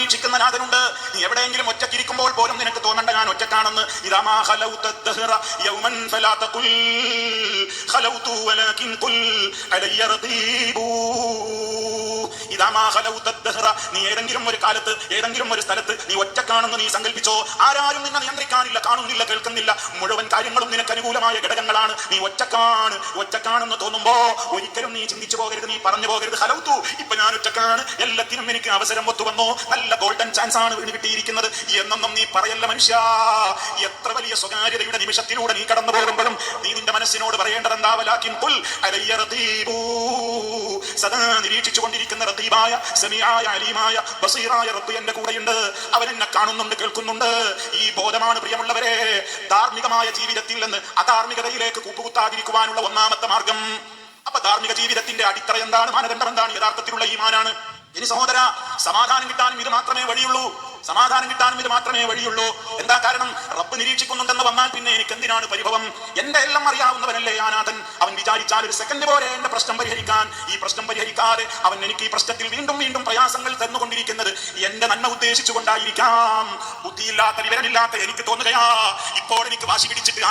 നിരീക്ഷിക്കുന്ന നാഥനുണ്ട്. നീ എവിടെയെങ്കിലും ഒറ്റക്കിരിക്കുമ്പോൾ പോലും നിനക്ക് തോന്നണ്ട ഞാൻ ഒറ്റക്കാണെന്ന്. ഇദാമാ ഖലൗത ദഹ്റ യൗമൻ ഫലാ തഖുൽ ഖലൗതു വലാകിൻ ഖുൽ അലയ്യ റഖീബു. ഇദാമാ ഖലൗത ദഹ്റ, നീ ഏതെങ്കിലും ഒരു കാലത്ത് ഏതെങ്കിലും ഒരു സ്ഥലത്ത് നീ ഒറ്റക്കാണെന്ന് നീ സങ്കല്പിച്ചോ. ആരാരും നിന്നെ നിയന്ത്രിക്കാനില്ല, കാണുന്നില്ല, കേൾക്കുന്നില്ല. മുഴുവൻ കാര്യങ്ങളും നിനക്ക് അനുകൂലമായ ഘടകങ്ങളാണ്. നീ ഒറ്റക്കാണെന്ന് തോന്നുമ്പോ ഒരിക്കലും നീ ചിന്തിച്ചു പോകരുത്, നീ പറഞ്ഞു പോകരുത് ഖലൗതു, ഇപ്പൊ ഞാൻ ഒറ്റക്കാണ്, എല്ലാത്തിനും എനിക്ക് അവസരം ഒത്തുവന്നു, നല്ല ഗോൾഡൻ ചാൻസ് ആണ് വീണ് കിട്ടിയിരിക്കുന്നത് എന്നൊന്നും നീ പറയല്ല മനുഷ്യ. എത്ര വലിയ സ്വകാര്യതയുടെ നിമിഷത്തിലൂടെ നീ കടന്നു പോകുമ്പോഴും നീ നിന്റെ മനസ്സിനോട് പറയേണ്ടത് എന്താ? വലാകിൻ ഖുൽ അലയ്യ റഖീബു, സദാ നിരീക്ഷിച്ചു കൊണ്ടിരിക്കുന്ന റഖീബായ സമീആയ അലീമായ ബസീറായ റബ്ബ് എന്റെ കൂടെയുണ്ട്. അവൻ എന്നെ കാണുന്നുണ്ട്, കേൾക്കുന്നുണ്ട്. ഈ ബോധമാണ് പ്രിയമുള്ളവരെ ധാർമ്മികമായ ജീവിതത്തിൽ നിന്ന് അധാർമികതയിലേക്ക് കൂപ്പുകുത്താതിരിക്കുവാനുള്ള ഒന്നാമത്തെ മാർഗം. അപ്പൊ ധാർമ്മിക ജീവിതത്തിന്റെ അടിത്തറ എന്താണ്? മാനദണ്ഡം എന്താണ്? യഥാർത്ഥത്തിലുള്ള ഈമാനാണ്. ഇനി സഹോദര, സമാധാനം കിട്ടാനും ഇത് മാത്രമേ വഴിയുള്ളൂ. എന്താ കാരണം? റബ്ബ് നിരീക്ഷിക്കുന്നുണ്ടെന്ന് വന്നാൽ പിന്നെ എനിക്ക് എന്തിനാണ് പരിഭവം? എന്റെ എല്ലാം അറിയാവുന്നവനല്ലേ ആനാഥൻ. അവൻ വിചാരിച്ചാൽ ഒരു സെക്കൻഡ് പോലെ എന്റെ പ്രശ്നം പരിഹരിക്കാൻ, ഈ പ്രശ്നം പരിഹരിക്കാതെ അവൻ എനിക്ക് ഈ പ്രശ്നത്തിൽ വീണ്ടും വീണ്ടും പ്രയാസങ്ങൾ തന്നുകൊണ്ടിരിക്കുന്നത് എന്റെ നന്മ ഉദ്ദേശിച്ചുകൊണ്ടായിരിക്കാം. ബുദ്ധിയില്ലാത്ത വിവരമില്ലാത്ത എനിക്ക് തോന്നുകയാ ഇപ്പോൾ എനിക്ക് വാശി പിടിച്ചിട്ട്